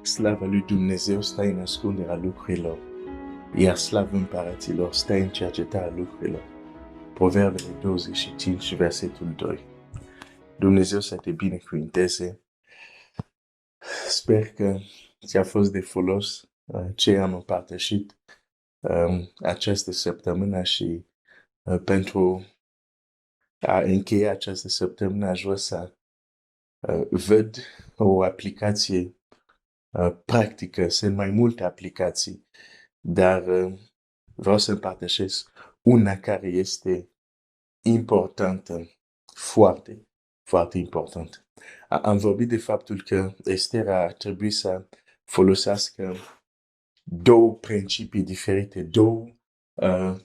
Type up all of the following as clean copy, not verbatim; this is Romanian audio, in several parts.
Slava lui Dumnezeu stă în ascunderea lucrurilor, iar slavă împăraților stă în cercetarea lucrurilor. Proverbele 25, versetul 2. Dumnezeu să te binecuvinteze. Sper că ți-a fost de folos ce am împărtășit această săptămână și pentru a încheia această săptămână aș vrea să văd o aplicație practică. Sunt mai multe aplicații, dar vreau să împărtășesc una care este importantă, foarte, foarte importantă. Am vorbit de faptul că Ester a trebuit să folosească două principii diferite, două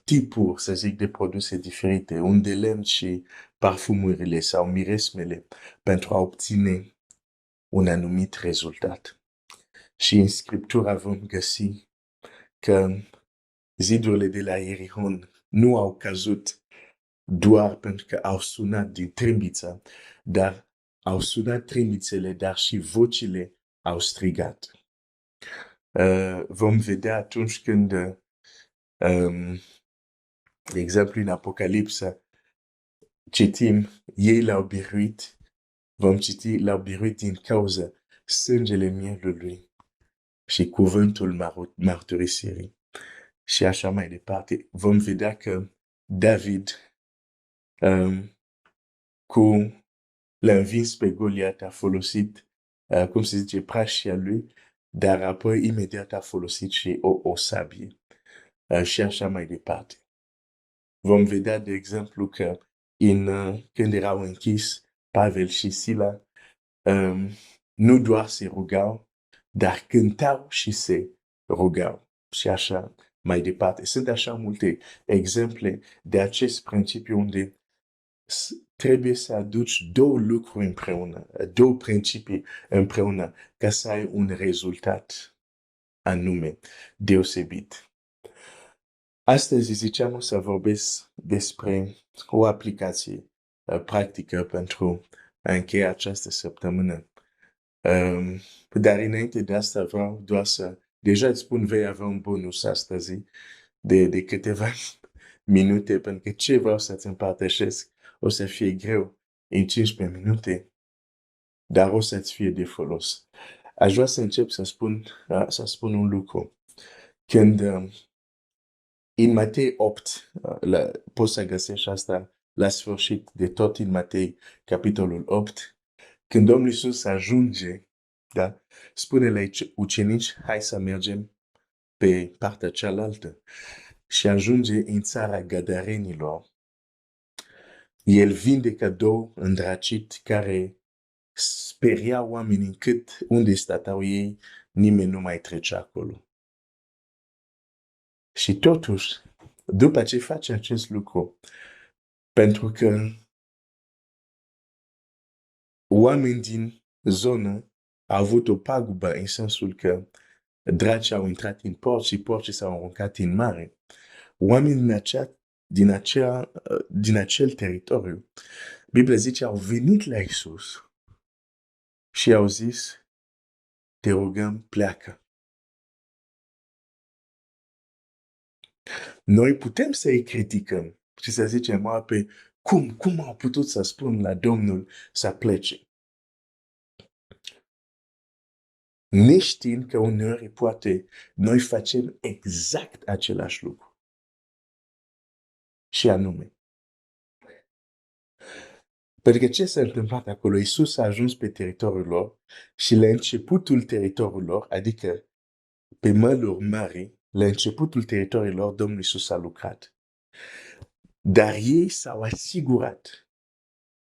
tipuri, să zic, de produse diferite, un de lemn și parfumurile sau miresmele pentru a obține un anumit rezultat. Și în Scriptura vom găsi că zidurile de la Ierihon nu au căzut doar pentru că au sunat din trâmbiță, dar au sunat trâmbițele, dar și vocile au strigat. Vom vedea atunci când, de exemplu, în Apocalipsa, citim, ei l-au biruit, vom citi, l-au biruit din cauza sângele mielului și cuvântul mărturisirii. Și așa mai departe, vom vedea că David, cu l-a învins pe Goliat, a folosit, cum se zice, prașia lui, dar apoi imediat a folosit și o sabie. Și așa mai departe. Vom vedea, de exemplu, că când erau închis Pavel și Sila, nu doar se rugau, dar cântau și se rugau. Și așa mai departe. Sunt așa multe exemple de acest principiu unde trebuie să aduci două lucruri împreună, două principii împreună, ca să ai un rezultat anume deosebit. Astăzi ziceam să vorbesc despre o aplicație practică pentru a încheia această săptămână. Dar înainte de asta vreau doar să... Deja îți spun, vei avea un bonus astăzi de câteva minute, pentru că ce vreau să-ți împărtășesc o să fie greu în 15 minute, dar o să-ți fie de folos. Aș vrea să încep să spun un lucru. Când în Matei 8, poți să găsești asta la sfârșit de tot în Matei, capitolul 8, când Domnul Iisus ajunge, da, spune la ucenici, hai să mergem pe partea cealaltă. Și ajunge în țara Gadarenilor. El vindecă două îndracit care speria oamenii încât unde statau ei, nimeni nu mai trece acolo. Și totuși, după ce face acest lucru, pentru că oamenii din zonă au avut o pagubă în sensul că dracii au intrat în port și porcii s-au aruncat în mare, oamenii din acel teritoriu, Biblia zice, au venit la Iisus și au zis, te rugăm, pleacă. Noi putem să îi criticăm și să zicem, pe cum au putut să spun la Domnul să plece? Neștiind că uneori poate noi facem exact același lucru. Și anume. Pentru că ce s-a întâmplat acolo? Iisus a ajuns pe teritoriul lor și la începutul teritoriului lor, adică pe măluri mari, la începutul teritoriului lor, Domnul Iisus a lucrat. Dar ei s-au asigurat,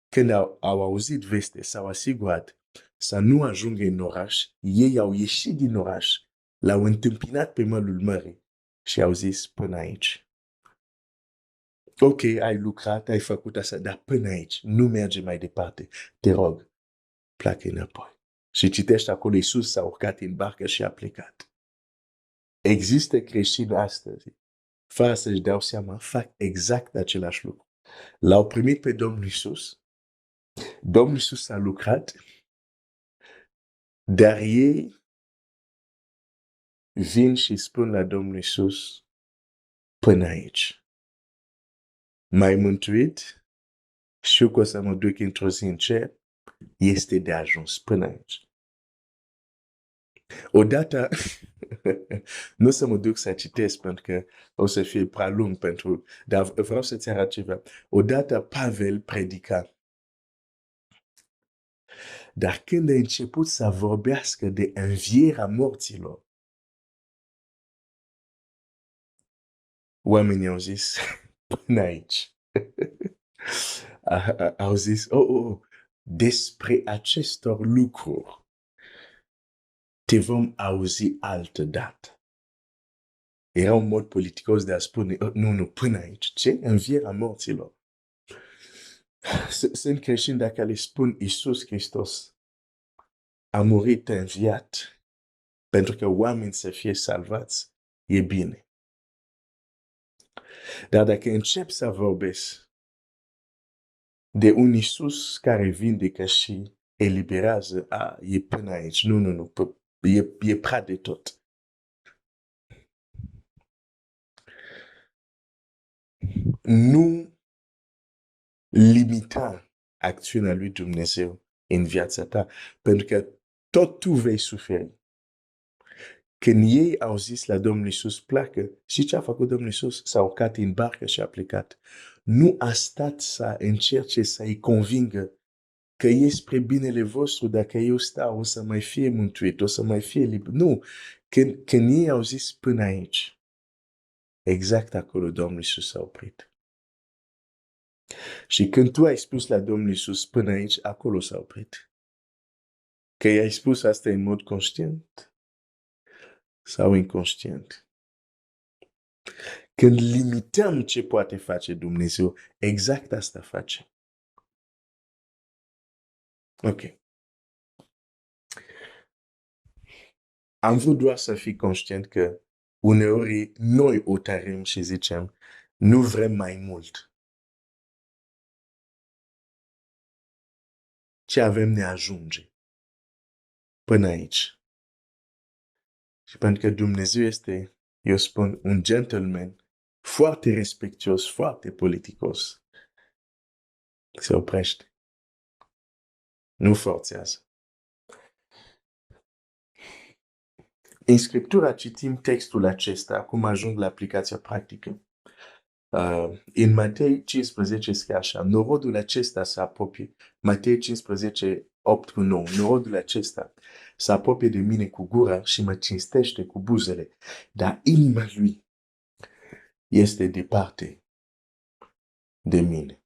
când au auzit veste, s-au asigurat să nu ajungă în oraș. Ei au ieșit din oraș, l-au întâmpinat pe mălul mării și au zis până aici. Ok, ai lucrat, ai făcut asta, dar până aici, nu merge mai departe. Te rog, pleacă înapoi. Și citește acolo, Iisus s-a urcat în barcă și a plecat. Există creștini astăzi, fără să-și dau seama, fac exact același lucru. L-au primit pe Domnul Iisus, Domnul Iisus a lucrat, dar ei vin și spun la Domnul Iisus, până aici. M-ai mântuit, știu că o să mă duc într-o zi în cer, este de ajuns până aici. Odată, nu o să mă duc să citesc pentru că o să fie prea lung dar vreau să-ți arăt ceva. Odată Pavel predica, dar când a început să vorbească de învierea morților, oamenii au zis, până aici. Au zis, despre acestor lucruri te vom auzi altă dată. Era un mod politicos de a spune, nu, până aici. Ce? Învierea morților. Sunt creștini dacă le spun Iisus Hristos a murit înviat pentru că oamenii să fie salvați, e bine. Dar dacă încep să vorbesc de un Iisus care vindecă și eliberează, e până aici. Nu, e prea de tot. Nu limita acțiunea lui Dumnezeu în viața ta, pentru că tot tu vei suferi. Când ei au zis la Domnul Iisus, pleacă, și ce a făcut Domnul Iisus? S-a urcat în barcă și a plecat. Nu a stat să încerce să-i convingă că e spre binele vostru, dacă eu stau, o să mai fie mântuit, o să mai fie liber. Nu, când ei au zis până aici, exact acolo Domnul Iisus s-a oprit. Și când tu ai spus la Domnul Iisus până aici, acolo s-a oprit. Că i-ai spus asta în mod conștient sau inconștient. Când limităm ce poate face Dumnezeu, exact asta face. Ok. Am vrut doar să fii conștient că uneori noi o tarim și zicem, nu vrem mai mult. Ce avem ne ajunge până aici. Și pentru că Dumnezeu este, eu spun, un gentleman foarte respectuos, foarte politicos. Se oprește. Nu forțează. În Scriptura citim textul acesta, acum ajung la aplicația practică. În Matei 15 scrie așa, norodul acesta se apropie, Matei 15, 8 cu 9, norodul acesta se apropie de mine cu gura și mă cinstește cu buzele, dar inima lui este departe de mine.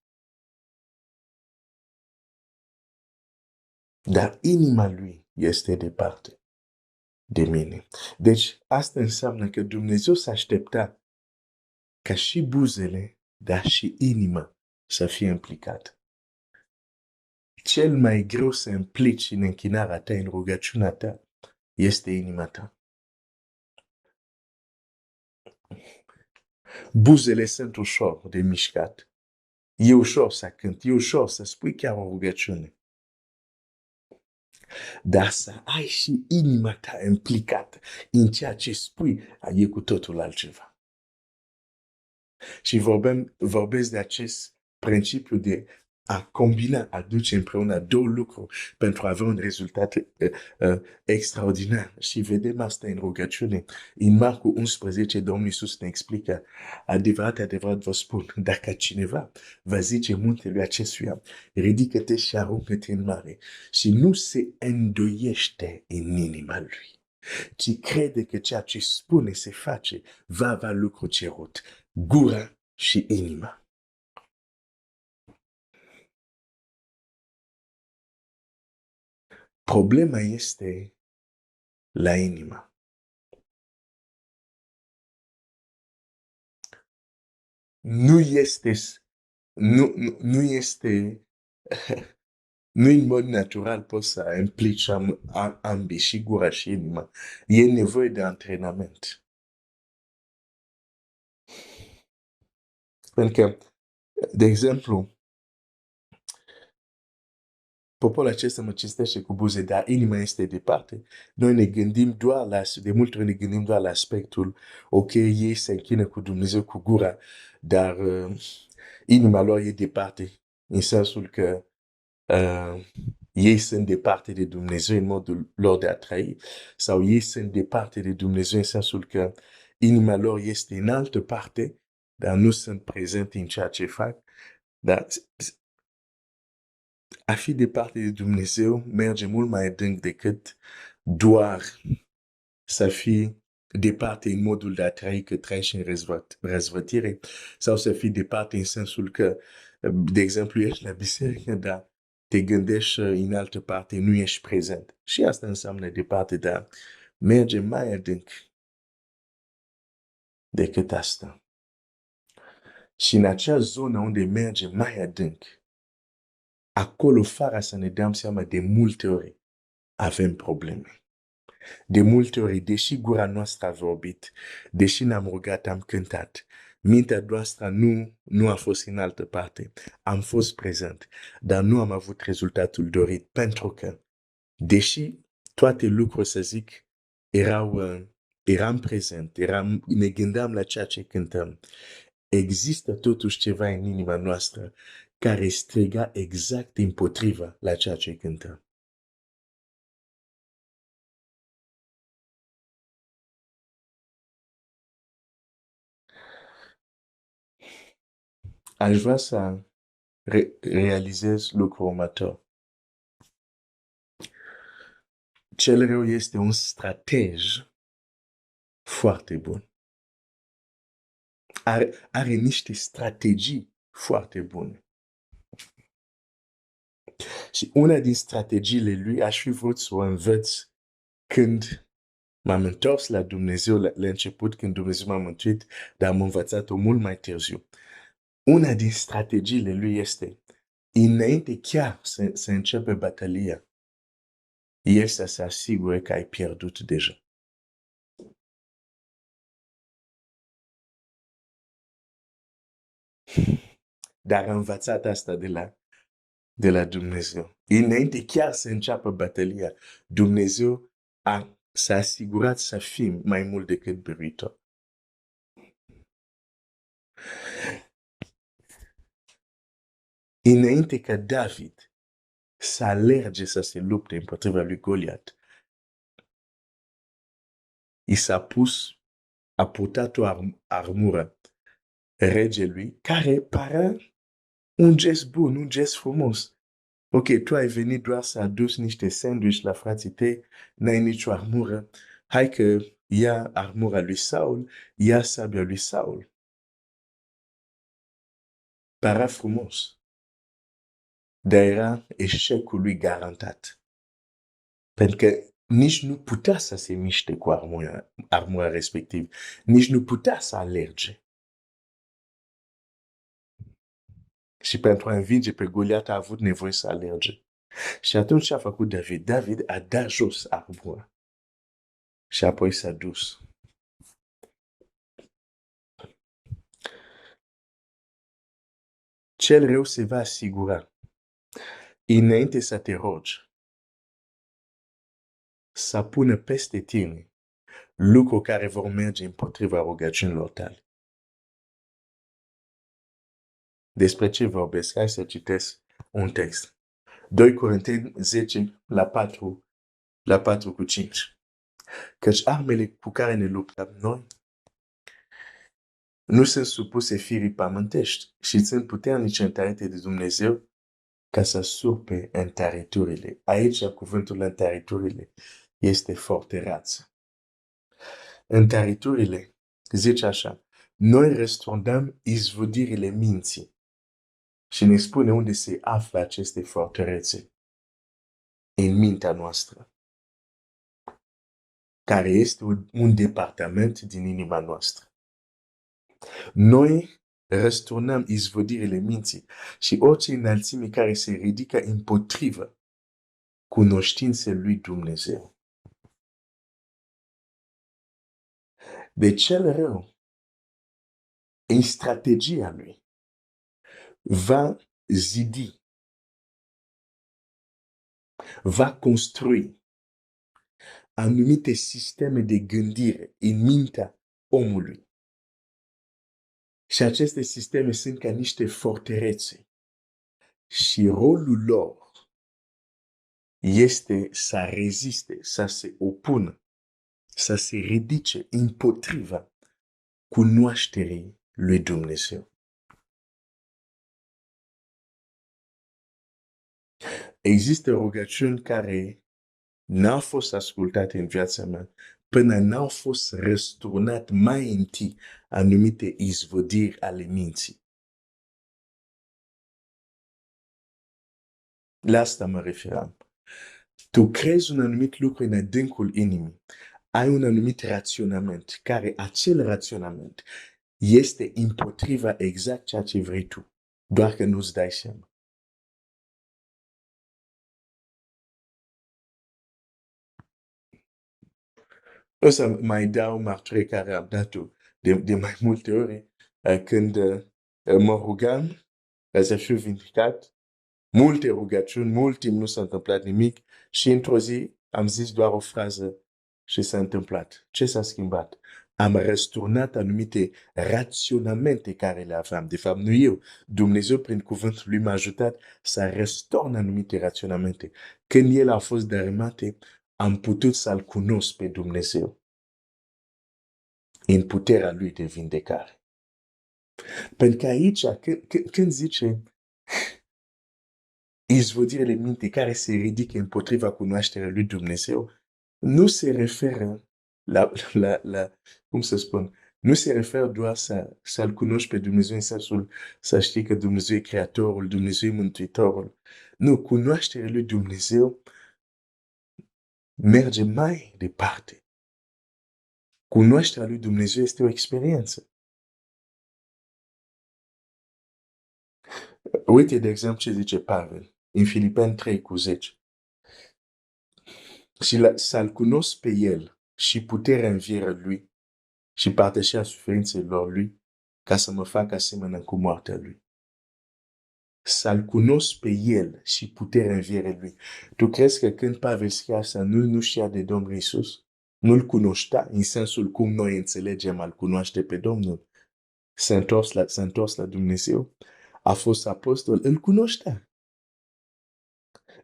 Dar inima lui este departe de mine. Deci asta înseamnă că Dumnezeu s-a aștepta ca și buzele, dar și inima să fie implicat. Cel mai greu să implici în închinarea ta, în rugăciunea ta, este inima ta. Buzele sunt ușor de mișcat. E ușor să cânti, e ușor să spui chiar o rugăciune. Dar să ai și inima ta implicată în ceea ce spui, e cu totul altceva. Și vorbesc de acest principiu de a combina, a duce împreună două lucruri pentru a avea un rezultat extraordinar. Și vedem asta în rugăciune. În Marcu 11, Domnul Iisus ne explică, adevărat vă spun, dacă cineva va zice muntelui acestuia, ridică-te și aruncă-te în mare, și nu se îndoiește în inima lui, ci crede că ceea ce spune se face, va avea lucru cerut. Gura și inima. Problema este la inima. Nu este, nu este, nu în mod natural poți să implici ambii, și gura și inima. E nevoie de antrenament. Pentru că, de exemplu, poporul acesta mă cinstește cu buze, dar inima este departe. Noi ne gândim doar de multe ori ne gândim doar la aspectul, ok, ei se închină cu Dumnezeu cu gura, dar inima lor e departe, în sensul că ei sunt departe de Dumnezeu în modul lor de a trăi, sau ei sunt departe de Dumnezeu în sensul că inima lor este în altă parte, dar nu sunt prezente în ceea ce fac. Dar a fi departe de Dumnezeu merge mult mai adânc decât doar să fii departe în modul de a trăi că trăiești în răzvătire sau să fii departe în sensul că, de exemplu, ești la biserică, dar te gândești în altă parte, nu ești prezent. Și asta înseamnă departe, dar merge mai adânc decât asta. Și în acea zonă unde merge mai adânc, acolo, fără să ne dăm seama, de multe ori avem probleme. De multe ori, deși gura noastră a vorbit, deși ne-am rugat, am cântat, mintea noastră nu a fost în altă parte. Am fost prezent, dar nu am avut rezultatul dorit, pentru că, deși toate lucruri, să zic, eram prezent, ne gândeam la ceea ce cântăm, există totuși ceva în inima noastră care striga exact împotriva la ceea ce cântăm. Aș vrea să realizez lucrul următor. Cel rău este un stratej foarte bun. Are niște strategii foarte bune. Și una din strategiile lui aș fi vrut să o învăț când m-am întors la Dumnezeu la început, când Dumnezeu m-a mântuit, dar am învățat-o mult mai târziu. Una din strategiile lui este, înainte chiar să începe bătălia, el să se asigure că ai pierdut deja. Dar am învățat asta de la Dumnezeu. Înainte chiar să înceapă bătălia, Dumnezeu s-a asigurat să fim mai mult decât biruitor. Înainte ca David să alerge să se lupte împotriva lui Goliat, a purtat o armură regelui care părea un gest bun, un gest frumos. Ok, tu ai venit doar să aduci niște sandwich la frații tăi, n-ai nicio armură. Hai că ia armura lui Saul, ia sabia lui Saul. Părea frumos. Dar era eșecul lui garantat. Pentru că nici nu putea să se miște cu armura respectiv. Nici nu putea să alerge. Și pentru a învinge pe Goliat a avut nevoie să alerge. Și atunci ce a făcut David? David a dat jos armura. Și apoi s-a dus. Cel rău se va asigura, înainte să te rogi, să pună peste tine lucruri care vor merge împotriva rugăciunilor tale. Despre ce vorbesc? Hai să citesc un text. 2 Corinteni 10, la 4 cu 5. Căci armele cu care ne luptăm noi nu sunt supuse firii pământești și sunt puternice întărite de Dumnezeu ca să surpe întăriturile. Aici cuvântul întăriturile este fortăreață. Întăriturile zice așa, noi răsturnăm izvodirile minții. Și ne spune unde se află aceste fortărețe. În mintea noastră. Care este un departament din inima noastră. Noi răsturnăm izvodirile minții și orice înălțime care se ridică împotrivă cunoștinței lui Dumnezeu. De cel rău, în strategia lui, va zidi va construi anumite sisteme de gândire în mintea omului. Și aceste sisteme sunt ca niște fortărețe. Și rolul lor este să reziste, să se opună, să se ridice împotriva cunoașterii lui Dumnezeu. Există rugăciuni care n-au fost ascultate în viața mea până n-au fost răsturnat mai întâi anumite izvodiri ale minții. La asta mă referam. Tu crezi un anumit lucru în adâncul inimii, ai un anumit raționament, care acel raționament este împotriva exact ceea ce vrei tu, doar că nu-ți dai seama. O să mai dau mărturie care am dat-o de mai multe ori când mă rugam să fiu vindicat, multe rugăciuni, mult timp nu s-a întâmplat nimic și într-o zi am zis doar o frază și s-a întâmplat. Ce s-a schimbat? Am răsturnat anumite raționamente care le aveam. De fapt, nu eu. Dumnezeu, prin cuvântul lui, m-a ajutat să răstorn anumite raționamente. Când ele au fost dărâmate, am putut să-L cunosc pe Dumnezeu în puterea Lui de vindecare. Pentru că aici, când zice izvodirele minții care se ridică împotriva cunoașterii lui Dumnezeu, nu se referă la cum să spun, nu se referă doar să-L cunoști pe Dumnezeu în sensul să știi că Dumnezeu e Creatorul, Dumnezeu e Mântuitorul. Nu, cunoașterea lui Dumnezeu merge mai departe. Cunoașterea lui Dumnezeu este o experiență. Uite, de exemplu, ce zice Pavel în Filipeni 3:10. Și să-L cunosc pe El și puterea învierii Lui și părtășia suferințelor Lui ca să mă fac asemenea cu moartea Lui. Să-L cunosc pe El și puterea învierii Lui. Tu crezi că când Pavel scrie asta, nu știa de Domnul Iisus? Nu-L cunoștea în sensul cum noi înțelegem a-L cunoaște pe Domnul? S-a întors la Dumnezeu? A fost apostol? Îl cunoștea.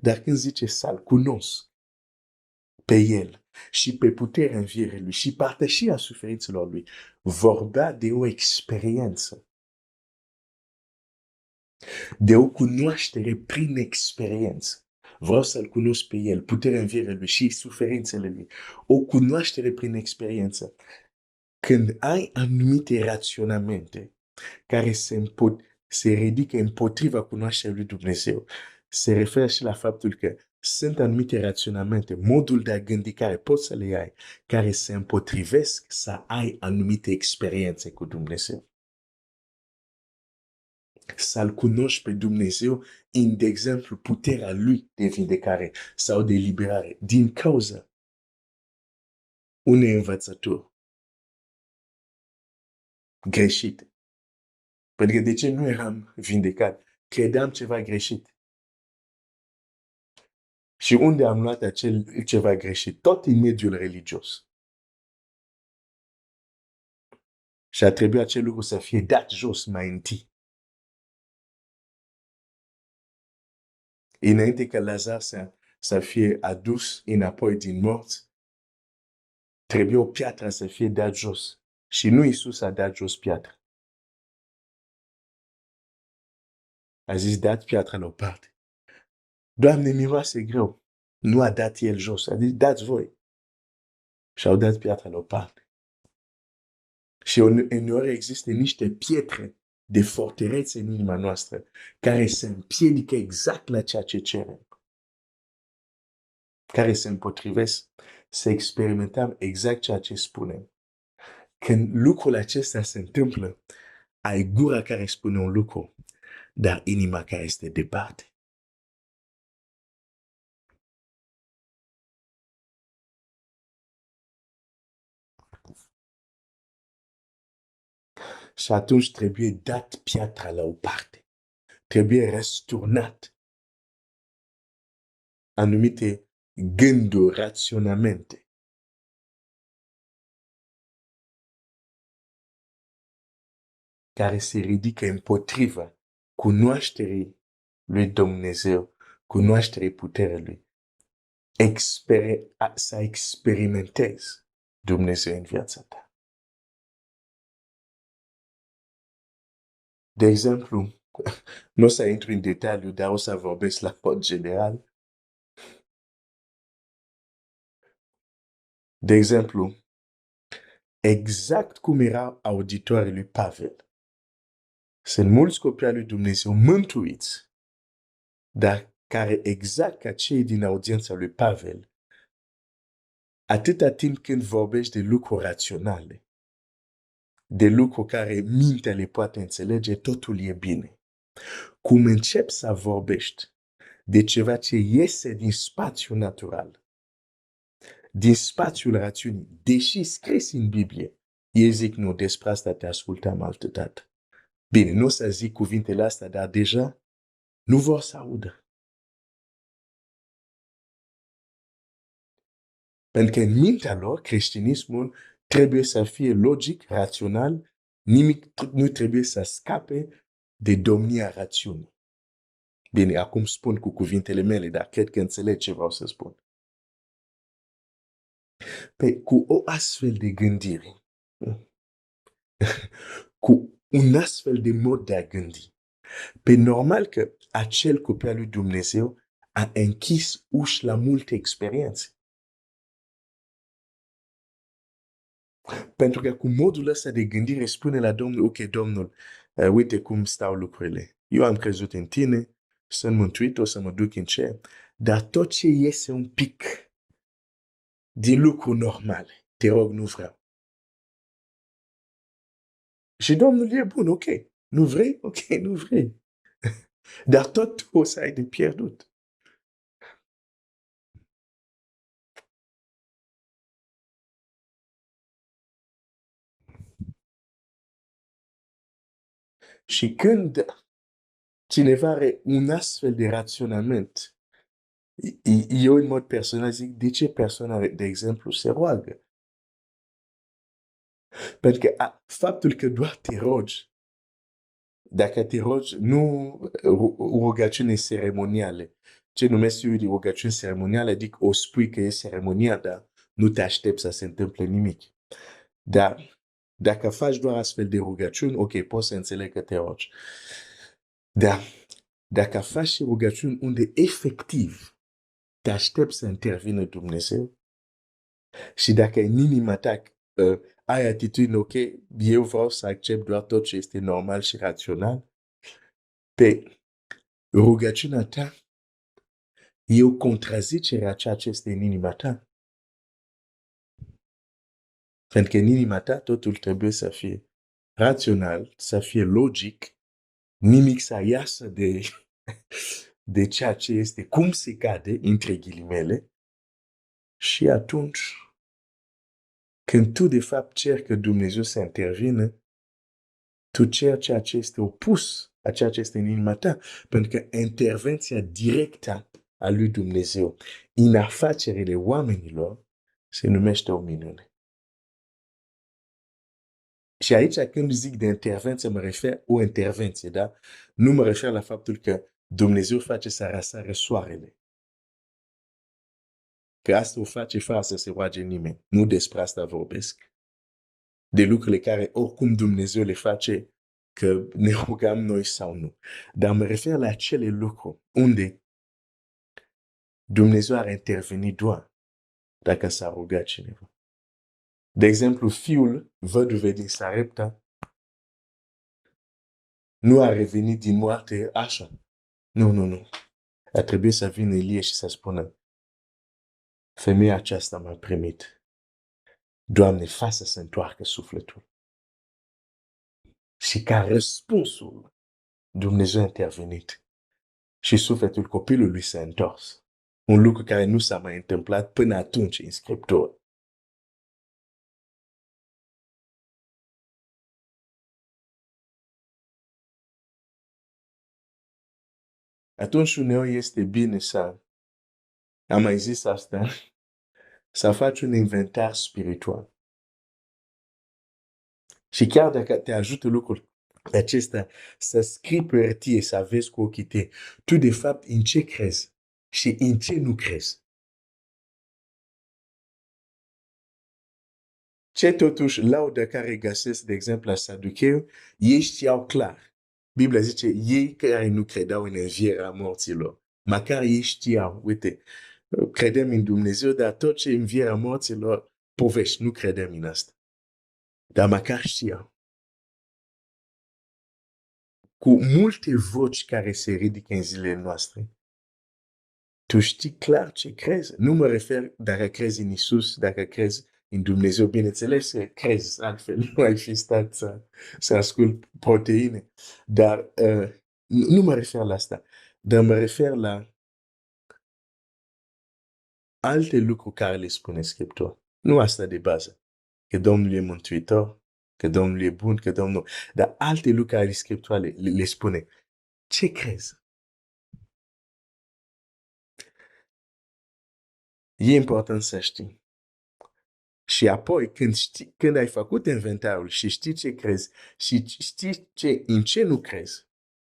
Dar când zice să-L cunosc pe El și pe puterea învierii Lui și părtășia suferințelor Lui, vorbea de o experiență, de o cunoaștere prin experiență. Vreau să-L cunosc pe El, puterea învierii Lui și suferințele Lui. O cunoaștere prin experiență. Când ai anumite raționamente care se ridică împotriva cunoașterii lui Dumnezeu, se referă și la faptul că sunt anumite raționamente, modul de a gândi care poți să le ai, care se împotrivesc să ai anumite experiențe cu Dumnezeu. Să-L cunoști pe Dumnezeu în, de exemplu, puterea Lui de vindecare sau de eliberare din cauza unei învățături greșite. Pentru că de ce nu eram vindecat? Credeam ceva greșit. Și unde am luat acel ceva greșit? Tot în mediul religios. Și a trebuit acel lucru să fie dat jos mai întâi. Înainte că Lazar să fie adus înapoi din morți, trebuie o piatră să fie dat jos. Și nu Iisus a dat jos piatra. A zis, dați piatra la o parte. Doamne, miroase greu. Nu a dat El jos. A zis, dați voi. Și au dat piatra la o parte. Și uneori există niște pietre de fortărețe în inima noastră care se împiedică exact la ceea ce cerem. Care se împotrivesc să experimentăm exact ceea ce spunem. Când lucrul acesta se întâmplă, ai gura care spune un lucru, dar inima care este departe. Și atunci trebuie dat piatra la o parte. Trebuie răsturnat anumite gânduri, raționamente. Care se ridică împotriva cunoașterii lui Dumnezeu, cunoașterii puterii lui. Să experimentezi Dumnezeu în viața ta. De exemplu, nu o să intru în detaliu, dar o să vorbesc la mod general. De exemplu, exact cum era auditorii lui Pavel. Sunt mulți copii al lui Dumnezeu mântuiți, dar care exact ca cei din audiența lui Pavel, atâta timp când vorbești de lucruri raționale, de lucruri care mintea le poate înțelege, totul e bine. Cum începi să vorbești de ceva ce iese din spațiul natural, din spațiul rațiunii, deși scris în Biblie, ei zic, nu, despre asta te ascultam altădată. Bine, nu o să zic cuvintele astea, dar deja nu vor să audă. Pentru că în mintea lor, creștinismul trebuie să fie logic, rațional, nimic nu trebuie să scape de domnia rațiunii. Bine, acum spun cu cuvintele mele, dar cred că înțeleg ce vreau să spun. Cu o astfel de gândire, cu un astfel de mod de a gândi, pe normal că acel copil al lui Dumnezeu a închis uși la multe experiențe. Pentru că cu modul ăsta de gândire spune la Domnul, ok, Domnul, uite cum stau lucrurile. Eu am crezut în tine, sunt mântuit, o să mă duc în cer, dar tot ce iese un pic din lucruri normale, te rog, nu vreau. Și Domnul e bun, ok, nu vrei? Ok, nu vrei. Dar tot o să ai de pierdut. Și când cineva are un astfel de raționament, eu în mod personal zic, de ce persoana, de exemplu, se roagă? Pentru că faptul că doar te rogi, dacă te rogi, nu rugăciune ceremoniale. Ce numesc eu de rugăciune ceremoniale, adică o spui că e ceremonia, dar nu te aștepți să se întâmple nimic. Dar dacă faci doar astfel de rugăciuni, ok, poți să înțeleg că te rogi. Dar dacă faci și rugăciuni unde efectiv te aștepți să intervină Dumnezeu și dacă în inima ta ai atitudine, ok, eu vreau să accept doar tot ce este normal și rațional, pe rugăciunea ta e o contrazicere a ceea ce este în inima ta. Pentru că în inima ta totul trebuie să fie rațional, să fie logic, nimic să iasă de ceea ce este cum se cade, între ghilimele, și atunci, când tu de fapt ceri că Dumnezeu să intervină, tu ceri ceea ce este opus a ceea ce este în inima ta, pentru că intervenția directă a lui Dumnezeu în afacerile oamenilor se numește o minune. Și aici, când zic de intervenție, mă refer o intervenție, da? Nu mă refer la faptul că Dumnezeu face să răsară soarele. Că asta o face fără să se roage nimeni. Nu despre asta vorbesc. De lucrurile care oricum Dumnezeu le face, că ne rugăm noi sau nu. Dar mă refer la acele lucruri unde Dumnezeu ar interveni doar dacă s-a rugat cineva. De exemplu, fiul văduvei din Sarepta nu a revenit din moarte așa. Nu. A trebuit să vină Ilie și să spună, femeia aceasta m-a primit. Doamne, fă să se întoarcă sufletul. Și ca răspunsul, Dumnezeu a intervenit. Și sufletul copilului s-a întors. Un lucru care nu s-a mai întâmplat până atunci în Scriptură. Atunci uneori este bine să Am mai zis asta? Să faci un inventar spiritual. Și chiar dacă te ajută lucrul acesta să scrii pe hârtie, să vezi cu ochii tăi, tu de fapt în ce crezi și în ce nu crezi. Ce totuși laudă care găsesc, de exemplu, la Saducheu, ei știau clar. Biblia zice, ei care nu credeau în învierea morților, măcar ei știau, uite, credem în Dumnezeu, dar tot ce învierea morților, povești, nu credem în asta. Dar măcar știau. Cu multe voci care se ridică în zilele noastre, tu știi clar ce crezi. Nu mă refer dacă crezi în Isus, dacă crezi în Dumnezeu, bineînțeles că crezi, altfel nu ai fi stat să ascult proteine. Dar nu mă refer la asta, dar mă refer la alte lucruri care le spune Scriptura. Nu asta de bază. Că Domnul e mântuitor, că Domnul e bun, că Domnul... Dar alte lucruri care Scriptura le spune. Ce crezi? E important să știi. Și apoi, când ai făcut inventarul și știi ce crezi și știi în ce nu crezi,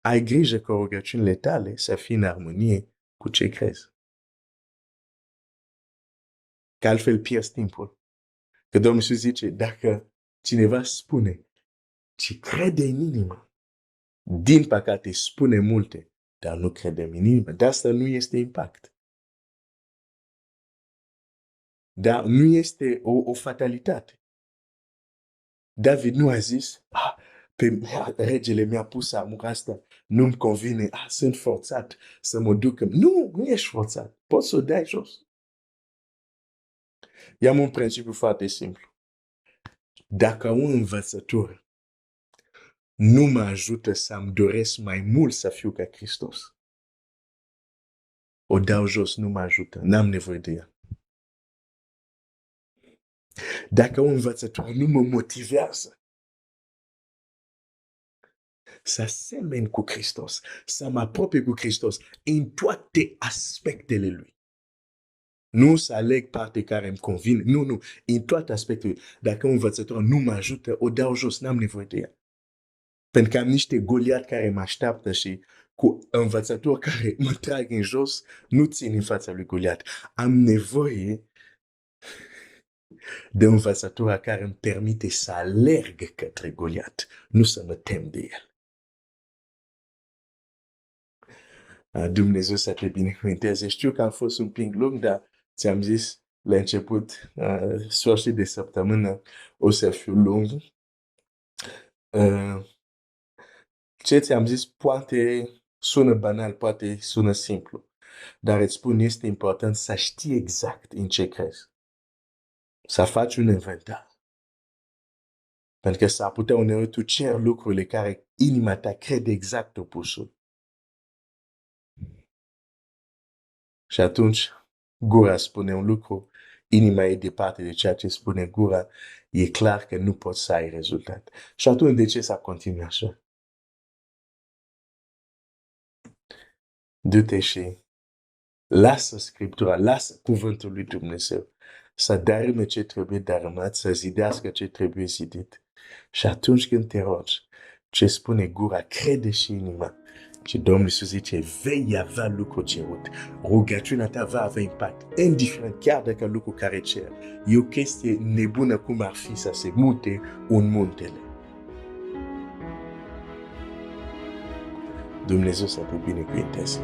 ai grijă ca rugăciunile tale să fie în armonie cu ce crezi. Că altfel pierzi timpul. Că Domnul Iisus zice, dacă cineva spune ce crede în inimă, din păcate spune multe, dar nu crede în inimă. De asta nu este impact. Dar nu este o fatalitate. David nu a zis, regele mi-a pus armura asta, nu-mi convine, sunt forțat să mă duc. Nu ești forțat, poți să o dai jos. I-am un principiu foarte simplu. Dacă o învățătură nu mă ajută să-mi doresc mai mult să fiu ca Hristos, o dau jos, nu mă ajută, n-am nevoie de ea. Dacă o învățătură nu mă motivează să semeni cu Hristos, să mă apropie cu Hristos în toate aspectele Lui. Nu să aleg parte care îmi convine, nu, în toate aspectele. Dacă o învățătură nu mă ajută, o dau jos, n-am nevoie de ea. Pentru că am niște Goliat care mă așteaptă și cu învățătură care mă trag în jos, nu țin în fața lui Goliat. Am nevoie de învățătura care îmi permite să alerg către Goliat, nu să mă tem de el. Dumnezeu să te binecuvânteze. Știu că am fost un pic lung, dar ți-am zis la început, sfârșit de săptămână, o să fiu lung. Ce ți-am zis poate sună banal, poate sună simplu, dar îți spun, este important să știi exact în ce crezi. Să faci un inventar. Pentru că s-ar putea uneori tu cer lucrurile care inima ta crede exact opusul. Și atunci, gura spune un lucru, inima e departe de ceea ce spune gura, e clar că nu poți să ai rezultat. Și atunci, de ce să continui așa? Du-te și lasă Scriptura, lasă cuvântul lui Dumnezeu să dărâme ce trebuie dărâmat, să zidească ce trebuie zidit. Și atunci când te rogi, ce spune gura, crede și inima. Și Domnul Iisus zice, vei avea lucru cerut. Rugăciunea ta va avea impact, indiferent chiar dacă lucru care cer. E o chestie nebună cum ar fi să se mute un muntele. Dumnezeu să te binecuvânteze.